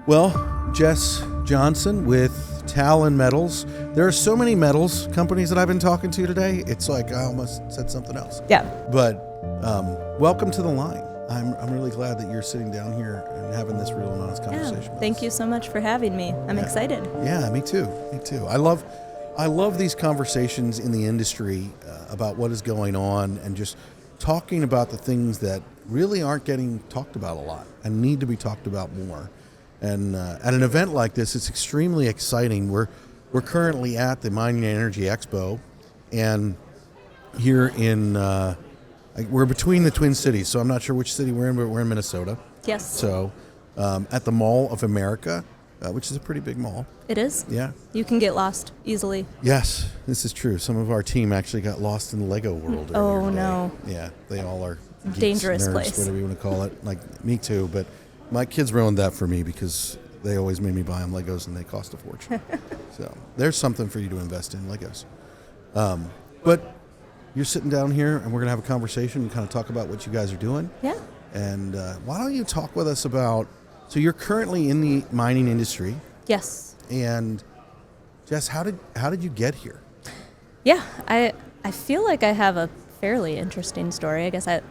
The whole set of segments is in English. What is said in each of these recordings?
Well, Jess Johnson with Talon Metals. There are so many metals companies that I've been talking to today. It's like I almost said something else. Yeah. But welcome to the line. I'm really glad that you're sitting down here and having this real and honest conversation. Yeah. Thank you so much for having me. I'm excited. Yeah, me too. Me too. I love these conversations in the industry about what is going on and just talking about the things that really aren't getting talked about a lot and need to be talked about more. And at an event like this, it's extremely exciting. We're currently at the Mining and Energy Expo, and here in we're between the Twin Cities, so I'm not sure which city we're in, but we're in Minnesota. Yes. So at the Mall of America, which is a pretty big mall. It is? Yeah. You can get lost easily. Yes, this is true. Some of our team actually got lost in the Lego world. Oh, no. Yeah, they all are geeks, dangerous nerds, place. whatever you want to call it. Like, me too, but my kids ruined that for me because they always made me buy them Legos and they cost a fortune. So there's something for you to invest in, Legos. But you're sitting down here and we're going to have a conversation and kind of talk about what you guys are doing. Yeah. And why don't you talk with us about, so you're currently in the mining industry. Yes. And Jess, how did you get here? Yeah, I feel like I have a fairly interesting story. I guess I'd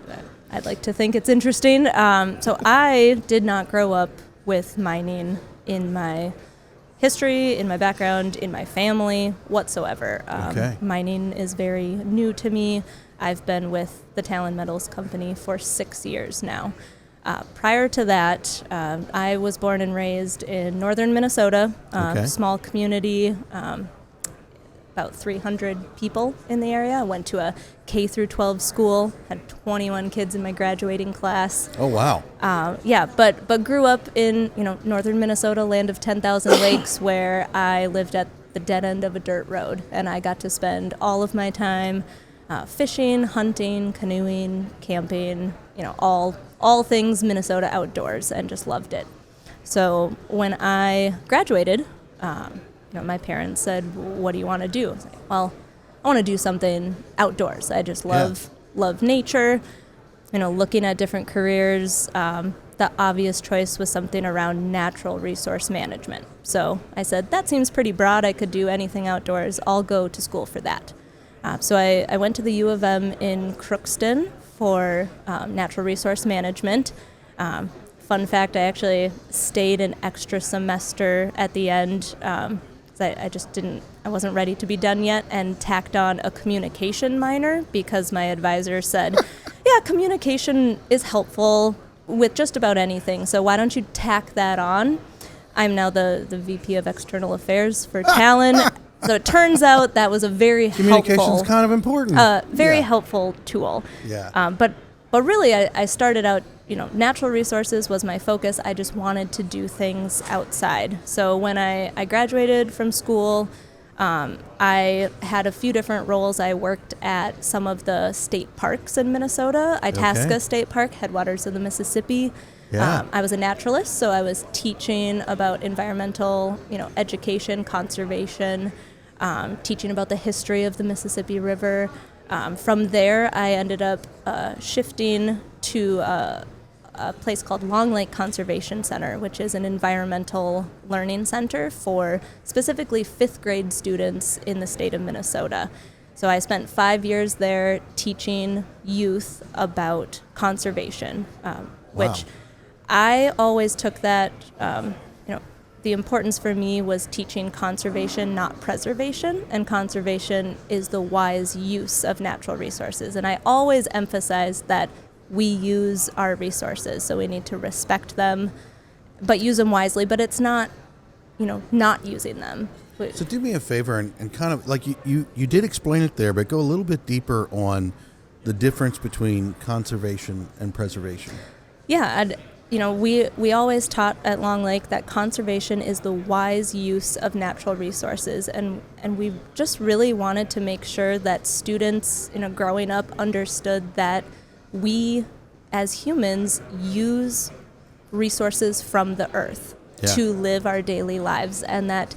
like to think it's interesting. So I did not grow up with mining in my history, in my background, in my family whatsoever. Okay. Mining is very new to me. I've been with the Talon Metals company for 6 years now. Prior to that, I was born and raised in northern Minnesota, small community, about 300 people in the area. I went to a K through 12 school, had 21 kids in my graduating class. Oh, wow. But grew up in northern Minnesota, land of 10,000 lakes, where I lived at the dead end of a dirt road, and I got to spend all of my time fishing, hunting, canoeing, camping, all things Minnesota outdoors, and just loved it. So when I graduated, my parents said, "What do you want to do?" I was like, "Well, I want to do something outdoors. I just love nature." Looking at different careers, the obvious choice was something around natural resource management. So I said, that seems pretty broad. I could do anything outdoors. I'll go to school for that. So I went to the U of M in Crookston for natural resource management. Fun fact, I actually stayed an extra semester at the end. I wasn't ready to be done yet, and tacked on a communication minor because my advisor said, yeah, communication is helpful with just about anything, so why don't you tack that on? I'm now the VP of External Affairs for Talon. So it turns out that was a very Communication's kind of important. Helpful tool. Yeah. But really, I started out, natural resources was my focus. I just wanted to do things outside. So when I graduated from school, I had a few different roles. I worked at some of the state parks in Minnesota. Itasca State Park, headwaters of the Mississippi. Yeah. I was a naturalist, so I was teaching about environmental, education, conservation, teaching about the history of the Mississippi River. From there, I ended up shifting to a place called Long Lake Conservation Center, which is an environmental learning center for specifically fifth grade students in the state of Minnesota. So I spent 5 years there teaching youth about conservation, which I always took that, the importance for me was teaching conservation, not preservation, and conservation is the wise use of natural resources. And I always emphasize that we use our resources, so we need to respect them, but use them wisely, but it's not, not using them. So do me a favor and kind of, like you did explain it there, but go a little bit deeper on the difference between conservation and preservation. Yeah, and we always taught at Long Lake that conservation is the wise use of natural resources, and we just really wanted to make sure that students, growing up understood that we as humans use resources from the earth to live our daily lives, and that...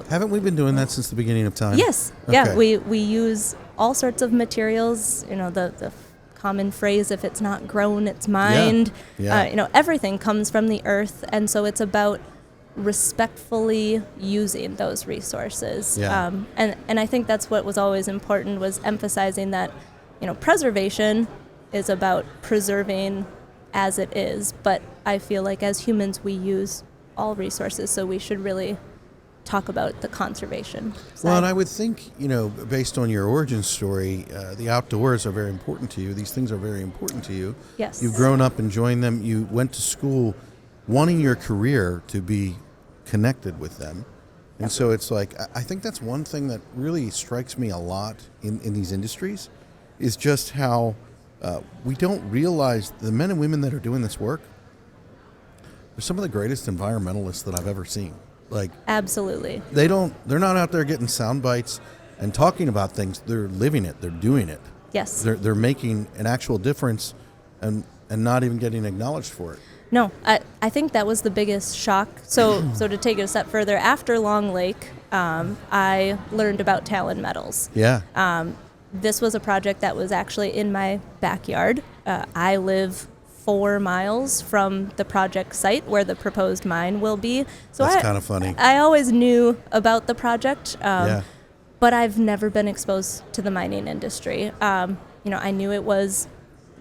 Haven't we been doing that since the beginning of time? Yes. Okay. Yeah, we use all sorts of materials, the common phrase, if it's not grown, it's mined. Yeah. Everything comes from the earth, and so it's about respectfully using those resources. Yeah. And I think that's what was always important, was emphasizing that, preservation is about preserving as it is, but I feel like as humans we use all resources, so we should really talk about the conservation side. Well, and I would think, based on your origin story, the outdoors are very important to you. These things are very important to you. Yes. You've grown up enjoying them. You went to school wanting your career to be connected with them. And so it's like, I think that's one thing that really strikes me a lot in these industries, is just how we don't realize the men and women that are doing this work are some of the greatest environmentalists that I've ever seen. Like, absolutely. they're not out there getting sound bites and talking about things. They're living it. They're doing it. Yes. They're making an actual difference and not even getting acknowledged for it. No, I think that was the biggest shock. So to take it a step further, after Long Lake, I learned about Talon Metals. Yeah. This was a project that was actually in my backyard. I live 4 miles from the project site where the proposed mine will be. So that's kind of funny. I always knew about the project, Yeah. but I've never been exposed to the mining industry. I knew it was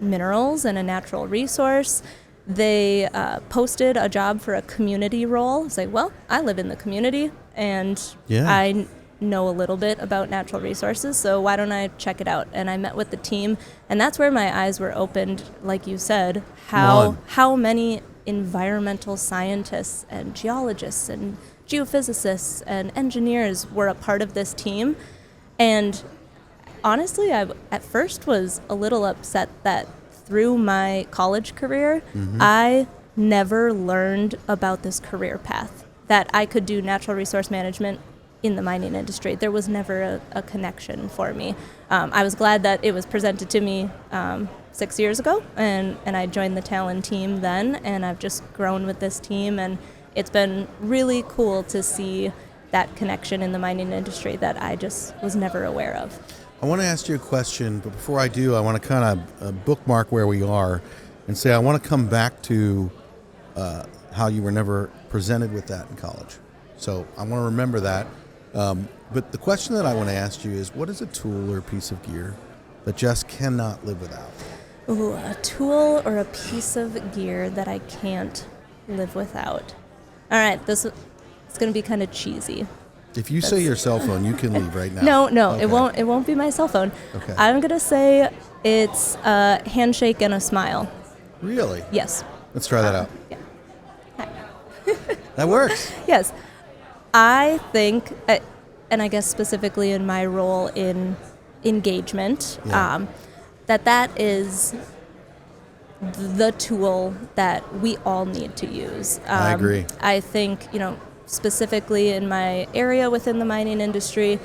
minerals and a natural resource. They posted a job for a community role. It's like, well, I live in the community, and Yeah. I know a little bit about natural resources, so why don't I check it out? And I met with the team, and that's where my eyes were opened, like you said, how many environmental scientists and geologists and geophysicists and engineers were a part of this team. And honestly, I at first was a little upset that through my college career, I never learned about this career path, that I could do natural resource management in the mining industry. There was never a connection for me. I was glad that it was presented to me 6 years ago, and I joined the Talon team then, and I've just grown with this team, and it's been really cool to see that connection in the mining industry that I just was never aware of. I want to ask you a question, but before I do, I want to kind of bookmark where we are and say I want to come back to how you were never presented with that in college. So I want to remember that. But the question that I want to ask you is, what is a tool or piece of gear that Jess cannot live without? Ooh, a tool or a piece of gear that I can't live without. All right, it's going to be kind of cheesy. If you say your cell phone, you can leave right now. No, Okay. It won't be my cell phone. Okay. I'm going to say it's a handshake and a smile. Really? Yes. Let's try that out. Yeah. That works. Yes. I think, and I guess specifically in my role in engagement, Yeah. that is the tool that we all need to use. I agree. I think, specifically in my area within the mining industry,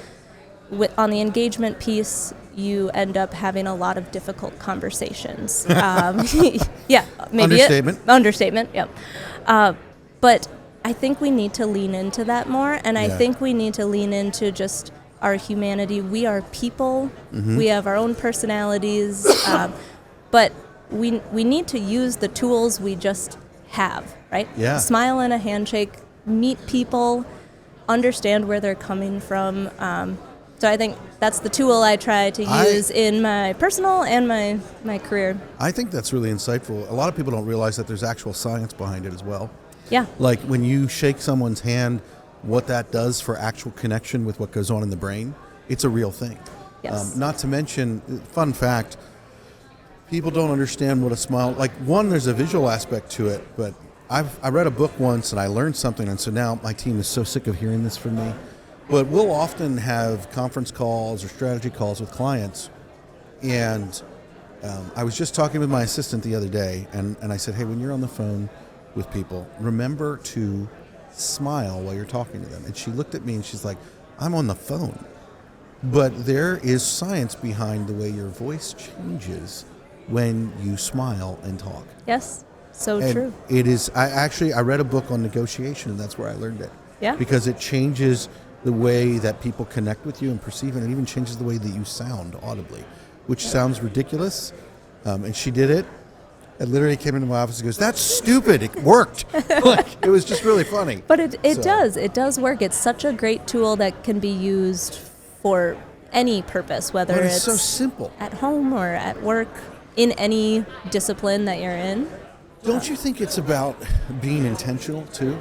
on the engagement piece, you end up having a lot of difficult conversations. Yeah, maybe Understatement. Yep. But I think we need to lean into that more, and I think we need to lean into just our humanity. We are people. We have our own personalities, but we need to use the tools we just have, right? Yeah. A smile and a handshake, meet people, understand where they're coming from. So I think that's the tool I try to use in my personal and my career. I think that's really insightful. A lot of people don't realize that there's actual science behind it as well. Yeah. Like when you shake someone's hand, what that does for actual connection with what goes on in the brain, it's a real thing. Yes. Not to mention, fun fact, people don't understand what a smile, like one, there's a visual aspect to it, but I read a book once and I learned something, and so now my team is so sick of hearing this from me. But we'll often have conference calls or strategy calls with clients, and I was just talking with my assistant the other day, and I said, hey, when you're on the phone with people, remember to smile while you're talking to them. And she looked at me and she's like, I'm on the phone. But there is science behind the way your voice changes when you smile and talk. Yes. So And true. it is. I read a book on negotiation, and that's where I learned it. Yeah. Because it changes the way that people connect with you and perceive, and it even changes the way that you sound audibly, which sounds ridiculous. And she did it, and literally came into my office and goes, "That's stupid. It worked." Like, it was just really funny. But it does work. It's such a great tool that can be used for any purpose, whether But it's it's so simple. at home or at work, in any discipline that you're in. Don't you think it's about being intentional too?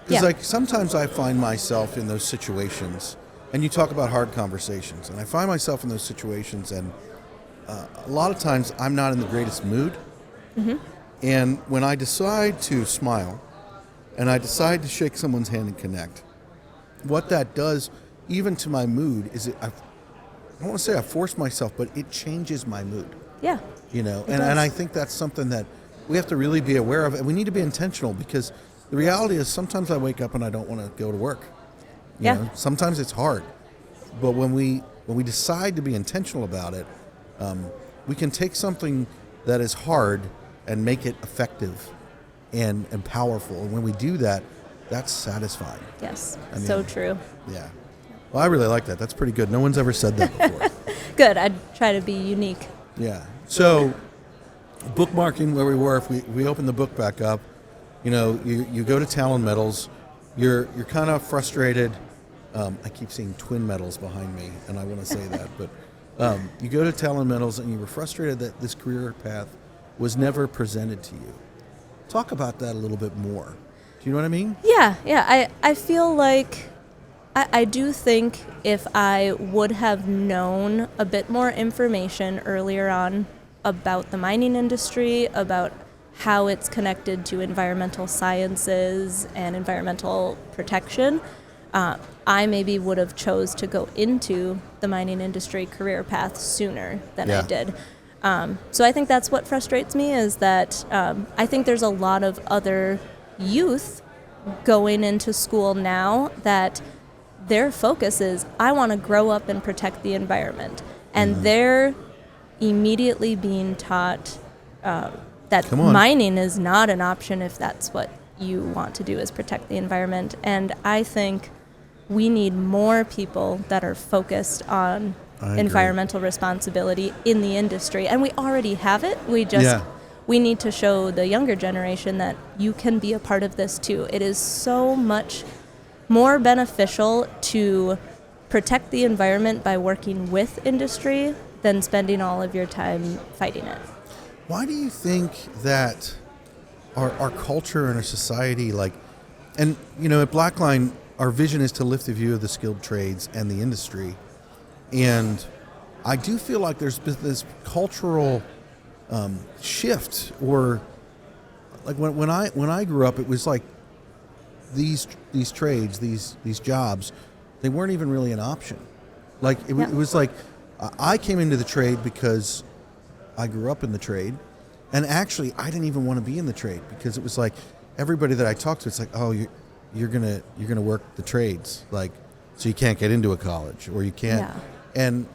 Because Yeah. like sometimes I find myself in those situations, and you talk about hard conversations, and I find myself in those situations, and a lot of times I'm not in the greatest mood. Mm-hmm. And when I decide to smile, and I decide to shake someone's hand and connect, what that does, even to my mood, is I don't want to say I force myself, but it changes my mood. Yeah. You know, It and does. I think that's something that we have to really be aware of, and we need to be intentional, because the reality is sometimes I wake up and I don't want to go to work. You Yeah. know, sometimes it's hard, but when we decide to be intentional about it, we can take something that is hard and make it effective and powerful. And when we do that, that's satisfying. Yes. I mean- So true. Yeah. Well, I really like that. That's pretty good. No one's ever said that before. Good. I'd try to be unique. Yeah. So, bookmarking where we were, if we open the book back up, you know, you go to Talon Metals, you're kind of frustrated. I keep seeing twin metals behind me, and I want to say that, but you go to Talon Metals and you were frustrated that this career path was never presented to you. Talk about that a little bit more. Do you know what I mean? Yeah. I feel like I do think if I would have known a bit more information earlier on about the mining industry, about how it's connected to environmental sciences and environmental protection, I maybe would have chose to go into the mining industry career path sooner than I Yeah. did. So I think that's what frustrates me, is that I think there's a lot of other youth going into school now that their focus is, I want to grow up and protect the environment. And they're immediately being taught that Come on. mining is not an option if that's what you want to do, is protect the environment. And I think we need more people that are focused on I agree. environmental responsibility in the industry. And we already have it. Yeah. We need to show the younger generation that you can be a part of this too. It is so much more beneficial to protect the environment by working with industry than spending all of your time fighting it. Why do you think that our culture and our society, like, and you know, at Blackline, our vision is to lift the view of the skilled trades and the industry, and I do feel like there's been this cultural shift, or like when I grew up, it was like these trades, these jobs, they weren't even really an option. Like it was like I came into the trade because I grew up in the trade, and actually I didn't even want to be in the trade, because it was like everybody that I talked to, it's like, oh, you're gonna work the trades, like, so you can't get into a college, or you can't. Yeah. And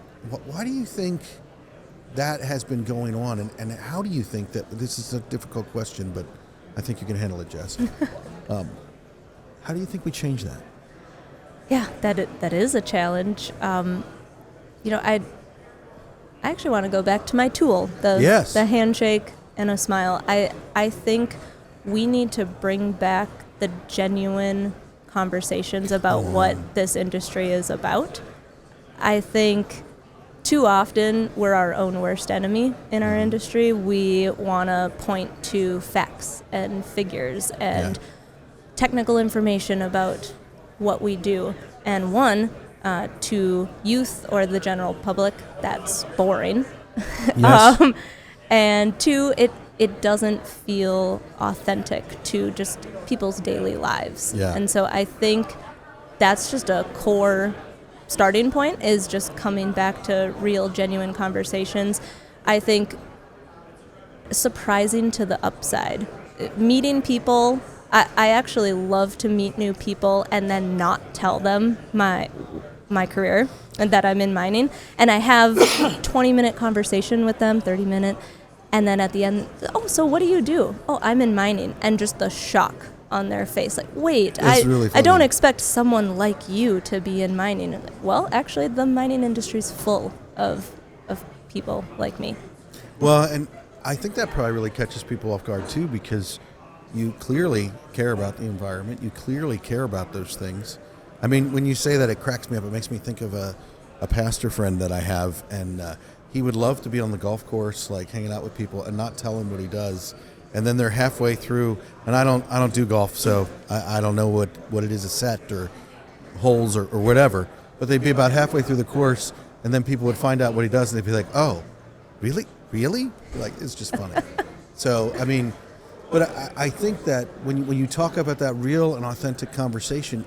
why do you think that has been going on, and how do you think that, this is a difficult question, but I think you can handle it, Jess. How do you think we change that? Yeah, that is a challenge. You know, I actually want to go back to my tool, Yes. the handshake and a smile. I think we need to bring back the genuine conversations about what this industry is about. I think too often we're our own worst enemy in our industry. We want to point to facts and figures and technical information about what we do. And one, to youth or the general public, that's boring. Yes. And two, it doesn't feel authentic to just people's daily lives. Yeah. And so I think that's just a core starting point, is just coming back to real, genuine conversations. I think surprising to the upside. Meeting people, I actually love to meet new people and then not tell them my career and that I'm in mining. And I have 20-minute conversation with them, 30-minute, and then at the end, oh, so what do you do? Oh, I'm in mining. And just the shock on their face, like, wait, It's really I don't funny. expect someone like you to be in mining. And like, well, actually, the mining industry is full of people like me. Well, and I think that probably really catches people off guard too, because you clearly care about the environment. You clearly care about those things. I mean, when you say that, it cracks me up. It makes me think of a pastor friend that I have, and he would love to be on the golf course, like hanging out with people and not tell them what he does. And then they're halfway through, and I don't do golf, so I don't know what it is, a set or holes or whatever. But they'd be about halfway through the course, and then people would find out what he does, and they'd be like, "Oh, really? Like, it's just funny." So I mean, but I think that when you talk about that real and authentic conversation,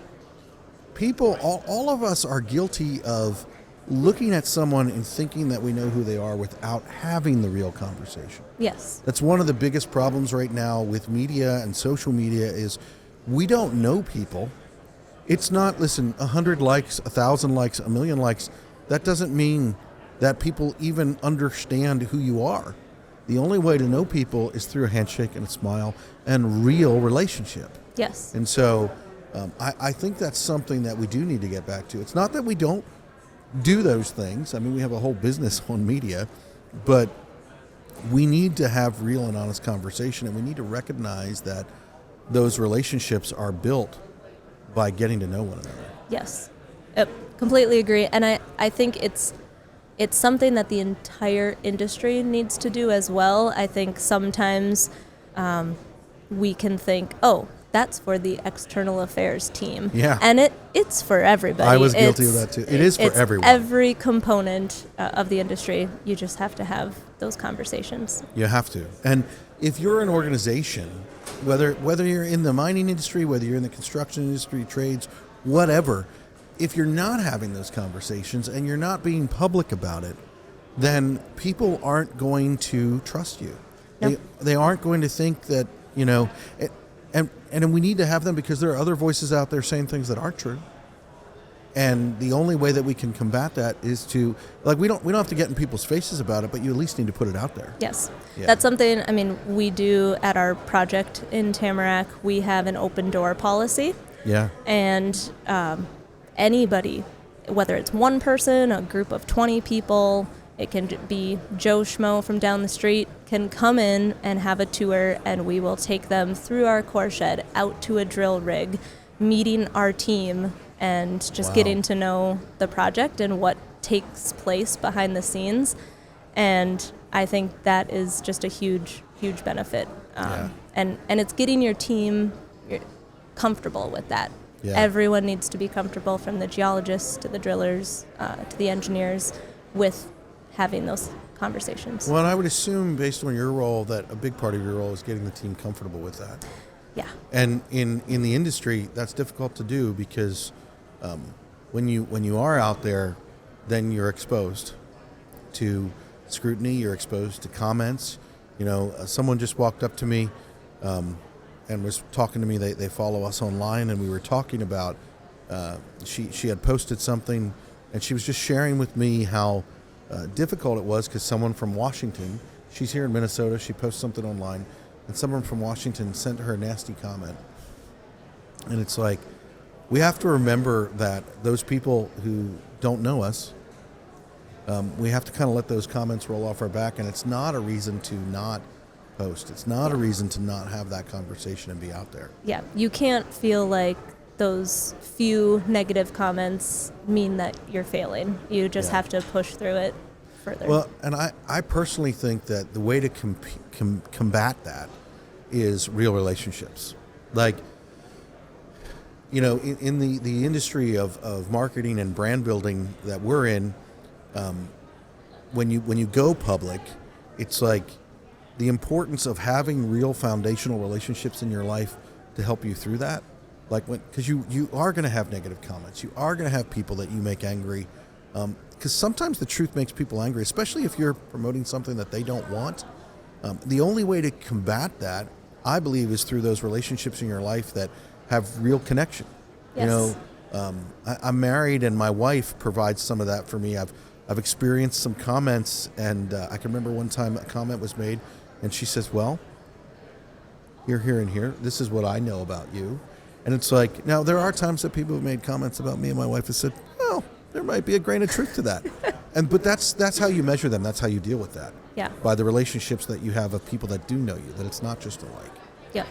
people, all of us are guilty of looking at someone and thinking that we know who they are without having the real conversation. Yes. That's one of the biggest problems right now with media and social media is we don't know people. It's not, listen, 100 likes, 1,000 likes, 1,000,000 likes. That doesn't mean that people even understand who you are. The only way to know people is through a handshake and a smile and real relationship. Yes. And so I think that's something that we do need to get back to. It's not that we don't do those things. I mean, we have a whole business on media, but we need to have real and honest conversation, and we need to recognize that those relationships are built by getting to know one another. Yes. Completely agree. And I think it's something that the entire industry needs to do as well. I think sometimes we can think, oh, that's for the external affairs team. Yeah. And it's for everybody. I was guilty of that too. It is for everyone. Every component of the industry, you just have to have those conversations. You have to. And if you're an organization, whether you're in the mining industry, whether you're in the construction industry, trades, whatever, if you're not having those conversations and you're not being public about it, then people aren't going to trust you. Nope. They aren't going to think that, and we need to have them because there are other voices out there saying things that aren't true. And the only way that we can combat that is to, like, we don't have to get in people's faces about it, but you at least need to put it out there. Yes. Yeah. That's something, I mean, we do at our project in Tamarack. We have an open door policy. Yeah. And anybody, whether it's one person, a group of 20 people, it can be Joe Schmo from down the street, can come in and have a tour, and we will take them through our core shed, out to a drill rig, meeting our team, and just getting to know the project and what takes place behind the scenes. And I think that is just a huge, huge benefit. And it's getting your team comfortable with that. Yeah. Everyone needs to be comfortable, from the geologists to the drillers to the engineers, with having those conversations. Well, and I would assume, based on your role, that a big part of your role is getting the team comfortable with that. Yeah. And in the industry, that's difficult to do because when you are out there, then you're exposed to scrutiny. You're exposed to comments. Someone just walked up to me and was talking to me. They follow us online, and we were talking about she had posted something, and she was just sharing with me how difficult it was because someone from Washington, she's here in Minnesota, she posts something online, and someone from Washington sent her a nasty comment. And it's like, we have to remember that those people who don't know us, we have to kind of let those comments roll off our back, and it's not a reason to not post. It's not a reason to not have that conversation and be out there. Yeah, you can't feel like those few negative comments mean that you're failing. You just have to push through it further. Well, and I personally think that the way to combat that is real relationships. Like, in the industry of marketing and brand building that we're in, when you go public, it's like the importance of having real foundational relationships in your life to help you through that. Like, because you are going to have negative comments. You are going to have people that you make angry. Because sometimes the truth makes people angry, especially if you're promoting something that they don't want. The only way to combat that, I believe, is through those relationships in your life that have real connection. Yes. I'm married, and my wife provides some of that for me. I've experienced some comments, and I can remember one time a comment was made, and she says, "Well, you're here and here. This is what I know about you." And it's like, now there are times that people have made comments about me, and my wife has said, "Well, there might be a grain of truth to that. But that's how you measure them. That's how you deal with that. Yeah. By the relationships that you have of people that do know you, that it's not just a like. Yep.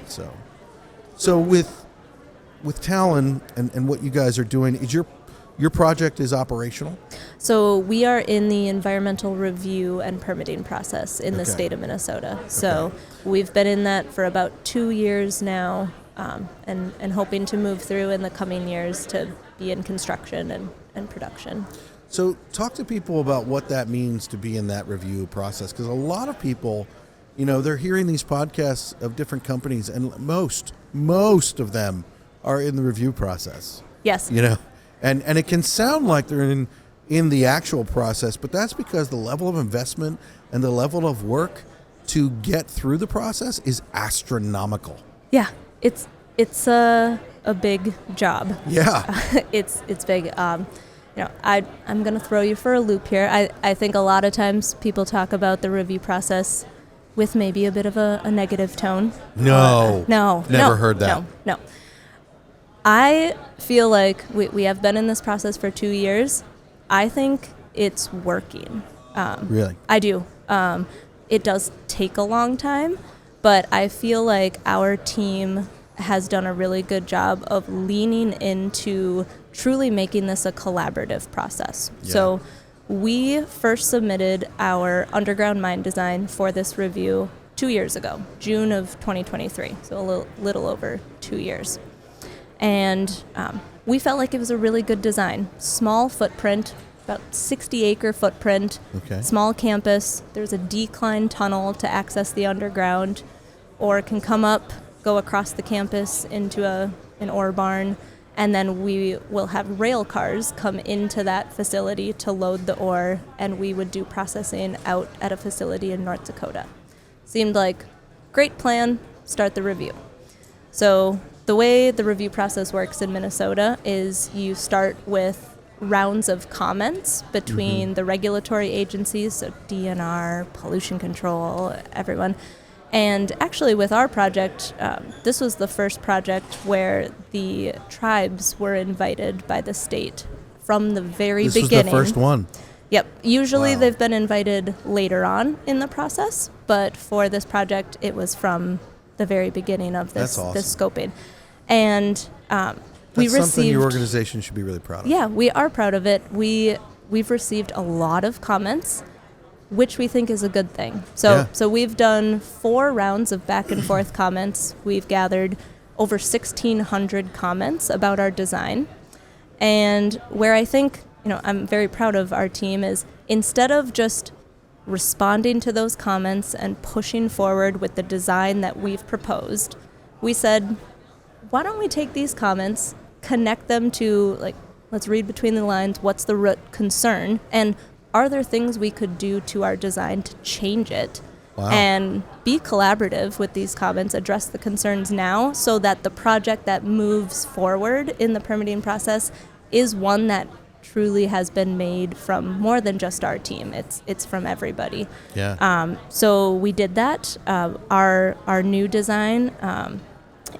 So with Talon and what you guys are doing, is your project is operational? So we are in the environmental review and permitting process in the Okay. state of Minnesota. So we've been in that for about 2 years now, and hoping to move through in the coming years to be in construction and production. So talk to people about what that means to be in that review process, because a lot of people, they're hearing these podcasts of different companies, and most of them are in the review process. Yes. And it can sound like they're in the actual process, but that's because the level of investment and the level of work to get through the process is astronomical. Yeah, it's a big job. Yeah. It's big. I'm going to throw you for a loop here. I think a lot of times people talk about the review process with maybe a bit of a negative tone. No. Never heard that. No. I feel like we have been in this process for 2 years. I think it's working. Really? I do. It does take a long time, but I feel like our team has done a really good job of leaning into truly making this a collaborative process. Yeah. So we first submitted our underground mine design for this review 2 years ago, June of 2023, so a little over 2 years. And we felt like it was a really good design. Small footprint, about 60-acre footprint, Okay. Small campus. There's a decline tunnel to access the underground, or it can come up, go across the campus into an ore barn, and then we will have rail cars come into that facility to load the ore, and we would do processing out at a facility in North Dakota. Seemed like great plan, start the review. So the way the review process works in Minnesota is you start with rounds of comments between the regulatory agencies, so DNR, pollution control, everyone. And actually with our project, this was the first project where the tribes were invited by the state from the very beginning. This was the first one. Yep. Usually Wow. they've been invited later on in the process, but for this project, it was from the very beginning of this, That's awesome. this scoping. And we That's received... something your organization should be really proud of. Yeah, we are proud of it. We've received a lot of comments, which we think is a good thing. So we've done 4 rounds of back and forth comments. We've gathered over 1,600 comments about our design. And where I think, I'm very proud of our team is instead of just responding to those comments and pushing forward with the design that we've proposed, we said, why don't we take these comments, connect them to, let's read between the lines, what's the root concern, and are there things we could do to our design to change it? Wow. And be collaborative with these comments, address the concerns now so that the project that moves forward in the permitting process is one that truly has been made from more than just our team. It's from everybody. Yeah. So we did that. Our new design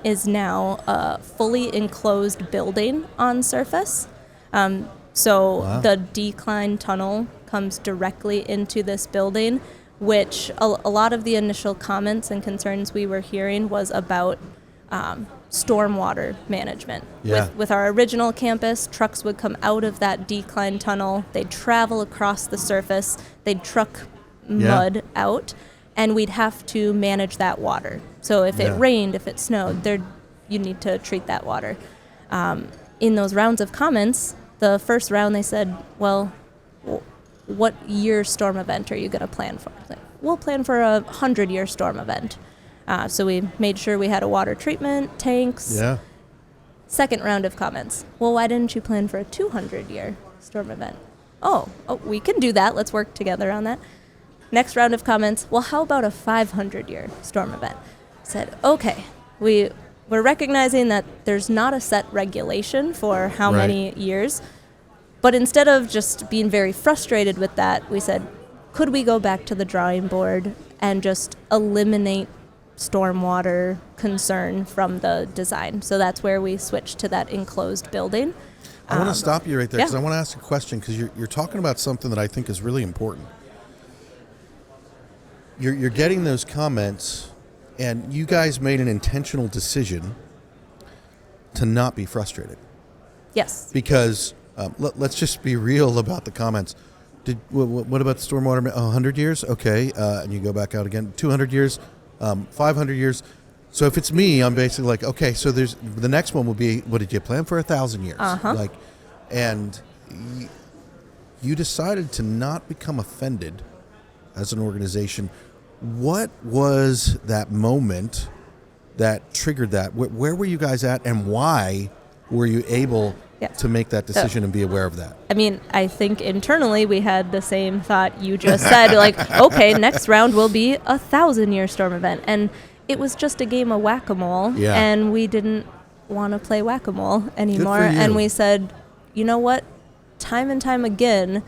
is now a fully enclosed building on surface. So Wow. the decline tunnel comes directly into this building, which a lot of the initial comments and concerns we were hearing was about stormwater management. Yeah. With our original campus, trucks would come out of that decline tunnel, they'd travel across the surface, they'd truck mud out, and we'd have to manage that water. So if it rained, if it snowed, you need to treat that water. In those rounds of comments, the first round they said, well, what year storm event are you going to plan for? Like, we'll plan for a 100-year storm event. So we made sure we had a water treatment, tanks. Yeah. Second round of comments. Well, why didn't you plan for a 200-year storm event? Oh, we can do that. Let's work together on that. Next round of comments. Well, how about a 500-year storm event? Said, okay, we're recognizing that there's not a set regulation for how many years. But instead of just being very frustrated with that, we said, could we go back to the drawing board and just eliminate stormwater concern from the design? So that's where we switched to that enclosed building. I want to stop you right there because Yeah. I want to ask a question because you're talking about something that I think is really important. You're getting those comments, and you guys made an intentional decision to not be frustrated. Yes. Because let's just be real about the comments. What about the stormwater? 100 years? Okay. And you go back out again. 200 years? 500 years? So if it's me, I'm basically like, okay, so there's the next one will be, what did you plan for 1,000 years? Like, and you decided to not become offended as an organization. What was that moment that triggered that? Where were you guys at, and why were you able to make that decision and be aware of that? I mean, I think internally we had the same thought you just said, like, okay, next round will be 1,000-year storm event. And it was just a game of whack-a-mole, and we didn't want to play whack-a-mole anymore. And we said, you know what? Time and time again,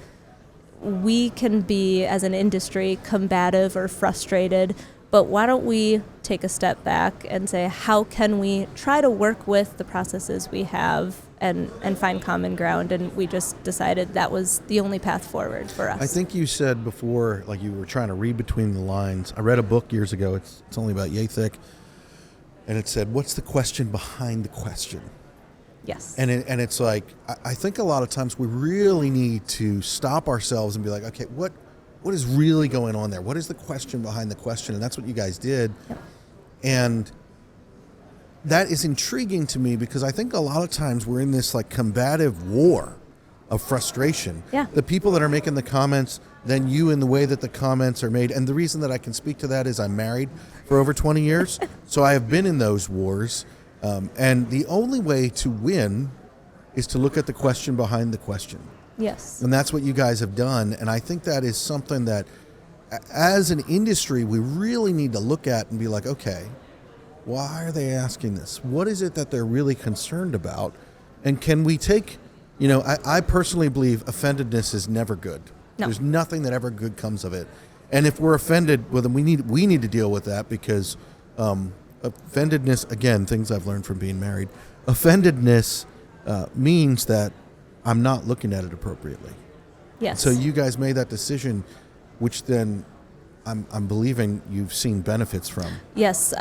we can be, as an industry, combative or frustrated, but why don't we take a step back and say, how can we try to work with the processes we have and find common ground? And we just decided that was the only path forward for us. I think you said before, like you were trying to read between the lines. I read a book years ago. It's only about yay thick. And it said, what's the question behind the question? Yes. And it's like, I think a lot of times we really need to stop ourselves and be like, okay, what is really going on there? What is the question behind the question? And that's what you guys did. Yep. And that is intriguing to me because I think a lot of times we're in this like combative war of frustration. Yeah. The people that are making the comments, then you in the way that the comments are made. And the reason that I can speak to that is I'm married for over 20 years. So I have been in those wars. And the only way to win is to look at the question behind the question. Yes. And that's what you guys have done. And I think that is something that, as an industry, we really need to look at and be like, okay, why are they asking this? What is it that they're really concerned about? And can we take, I personally believe offendedness is never good. No. There's nothing that ever good comes of it. And if we're offended, well, then we need to deal with that because offendedness, again, things I've learned from being married, offendedness means that I'm not looking at it appropriately. Yes. So you guys made that decision, which then I'm believing you've seen benefits from. Yes.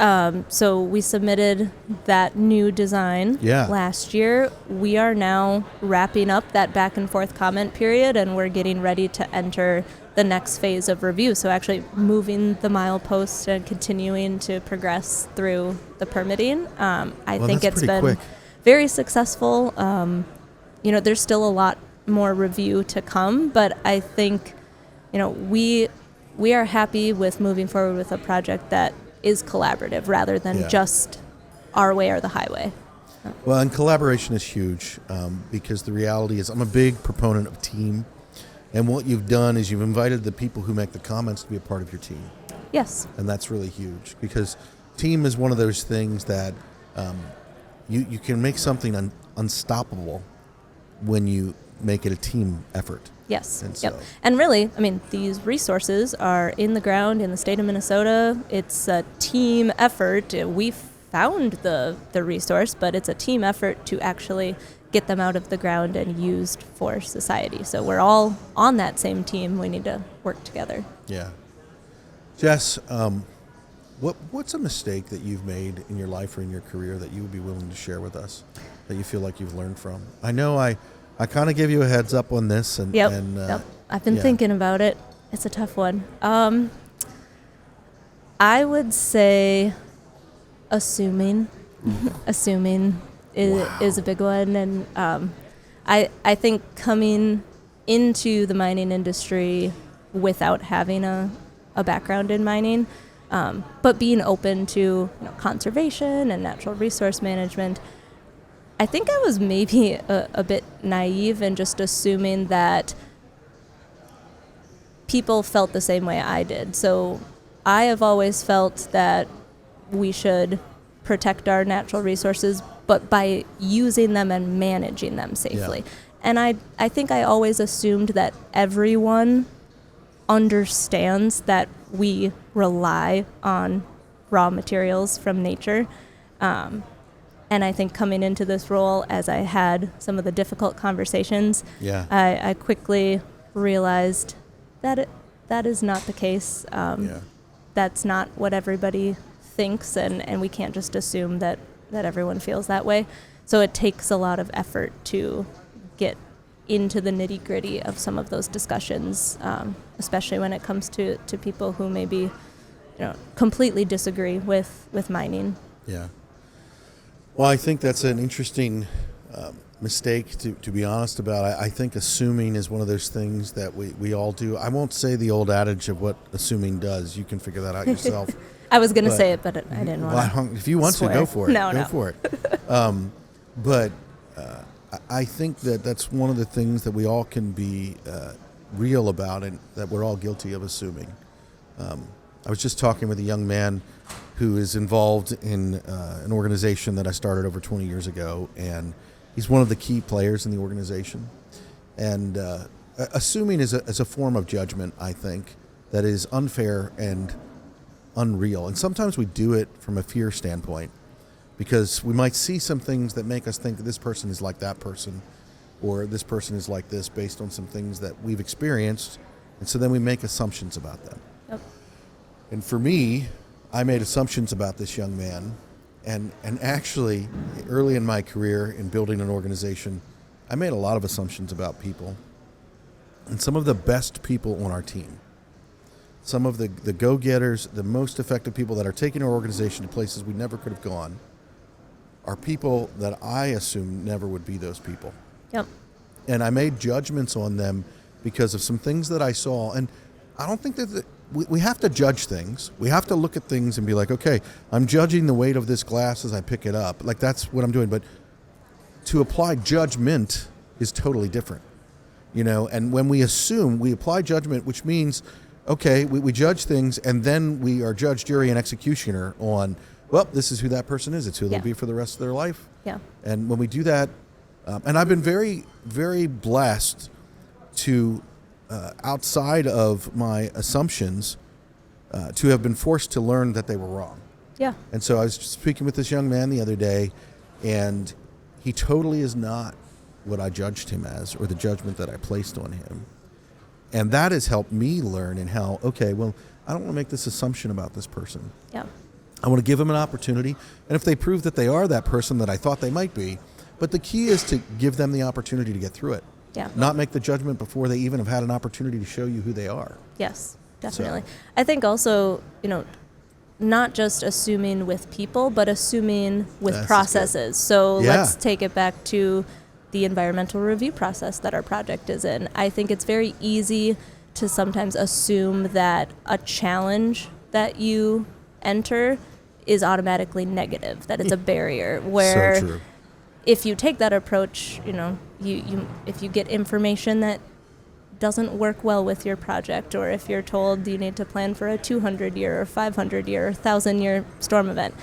So we submitted that new design last year. We are now wrapping up that back and forth comment period, and we're getting ready to enter the next phase of review. So actually moving the milepost and continuing to progress through the permitting. I think it's been quick. Very successful. There's still a lot more review to come, but I think, we are happy with moving forward with a project that is collaborative rather than just our way or the highway. Well, and collaboration is huge because the reality is I'm a big proponent of team. And what you've done is you've invited the people who make the comments to be a part of your team. Yes. And that's really huge because team is one of those things that you can make something unstoppable when you make it a team effort. Yes. And so. And really, these resources are in the ground in the state of Minnesota. It's a team effort. We found the resource, but it's a team effort to actually get them out of the ground and used for society. So we're all on that same team. We need to work together. Yeah. Jess, what's a mistake that you've made in your life or in your career that you would be willing to share with us that you feel like you've learned from? I know I kind of gave you a heads up on this. And I've been thinking about it. It's a tough one. I would say assuming is a big one. And I think coming into the mining industry without having a background in mining, but being open to conservation and natural resource management, I think I was maybe a bit naive in just assuming that people felt the same way I did. So I have always felt that we should protect our natural resources, but by using them and managing them safely. Yeah. And I think I always assumed that everyone understands that we rely on raw materials from nature. And I think coming into this role, as I had some of the difficult conversations, Yeah. I quickly realized that that is not the case. That's not what everybody thinks, and we can't just assume that everyone feels that way. So it takes a lot of effort to get into the nitty-gritty of some of those discussions, especially when it comes to people who maybe completely disagree with mining. Yeah. Well, I think that's an interesting mistake to be honest about. I think assuming is one of those things that we all do. I won't say the old adage of what assuming does. You can figure that out yourself. I was going to say it, but I didn't want to. If you want swear. to, go for it. No. For it. But I think that's one of the things that we all can be real about, and that we're all guilty of assuming. I was just talking with a young man who is involved in an organization that I started over 20 years ago, and he's one of the key players in the organization. And assuming is a form of judgment, I think, that is unfair and unreal. And sometimes we do it from a fear standpoint, because we might see some things that make us think that this person is like that person, or this person is like this, based on some things that we've experienced. And so then we make assumptions about them. Yep. And for me, I made assumptions about this young man. And actually, early in my career in building an organization, I made a lot of assumptions about people. And some of the best people on our team, some of the go-getters, the most effective people that are taking our organization to places we never could have gone, are people that I assumed never would be those people. Yep. And I made judgments on them because of some things that I saw. And I don't think that we have to judge things. We have to look at things and be like, okay, I'm judging the weight of this glass as I pick it up. Like, that's what I'm doing. But to apply judgment is totally different. And when we assume, we apply judgment, which means, okay, we judge things, and then we are judge, jury, and executioner on, well, this is who that person is. It's who they'll be for the rest of their life. Yeah. And when we do that, and I've been very, very blessed to, outside of my assumptions, to have been forced to learn that they were wrong. Yeah. And so I was speaking with this young man the other day, and he totally is not what I judged him as, or the judgment that I placed on him. And that has helped me learn in how, okay, well, I don't want to make this assumption about this person. Yeah. I want to give them an opportunity. And if they prove that they are that person that I thought they might be, but the key is to give them the opportunity to get through it. Yeah. Not make the judgment before they even have had an opportunity to show you who they are. Yes, definitely. I think also, not just assuming with people, but assuming with processes. So let's take it back to the environmental review process that our project is in. I think it's very easy to sometimes assume that a challenge that you enter is automatically negative, that it's a barrier, where So true. if you take that approach, if you get information that doesn't work well with your project, or if you're told you need to plan for a 200-year or 500-year or 1,000-year storm event,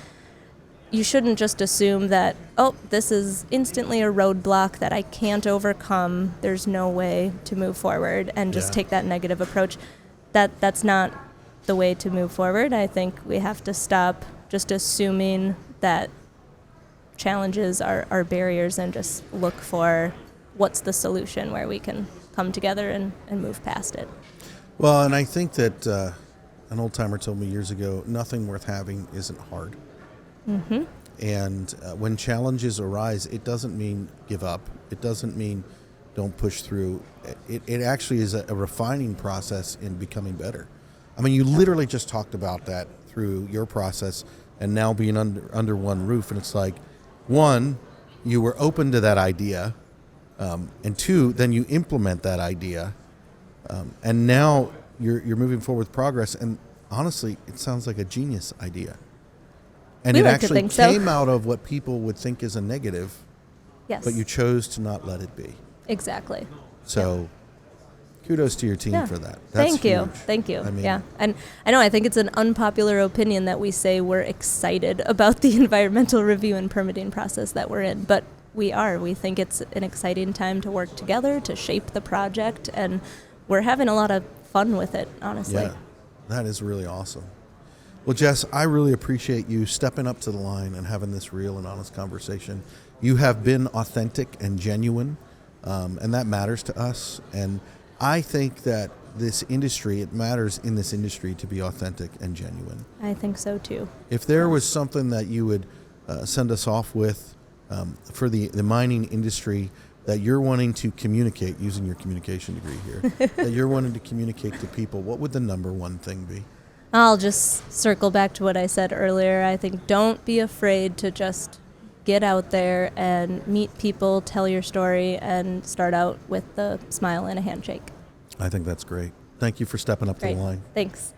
you shouldn't just assume that, oh, this is instantly a roadblock that I can't overcome, there's no way to move forward, and just take that negative approach. That's not the way to move forward. I think we have to stop just assuming that challenges are barriers, and just look for what's the solution where we can come together and move past it. Well, and I think that an old timer told me years ago, nothing worth having isn't hard. Mm-hmm. And when challenges arise, it doesn't mean give up. It doesn't mean don't push through. It actually is a refining process in becoming better. I mean, you literally just talked about that through your process, and now being under one roof. And it's like, one, you were open to that idea, and two, then you implement that idea, and now you're moving forward with progress. And honestly, it sounds like a genius idea. And we it like actually to think came so. out of what people would think is a negative, Yes. but you chose to not let it be. Exactly. So kudos to your team for that. That's Thank you. huge. Thank you. I mean, And I think it's an unpopular opinion that we say we're excited about the environmental review and permitting process that we're in, but we are. We think it's an exciting time to work together, to shape the project, and we're having a lot of fun with it, honestly. Yeah, that is really awesome. Well, Jess, I really appreciate you stepping up to the line and having this real and honest conversation. You have been authentic and genuine, and that matters to us. And I think that this industry, it matters in this industry to be authentic and genuine. I think so too. If there was something that you would send us off with for the mining industry that you're wanting to communicate, using your communication degree here, that you're wanting to communicate to people, what would the number one thing be? I'll just circle back to what I said earlier. I think don't be afraid to just get out there and meet people, tell your story, and start out with a smile and a handshake. I think that's great. Thank you for stepping up to Great. the line. Thanks.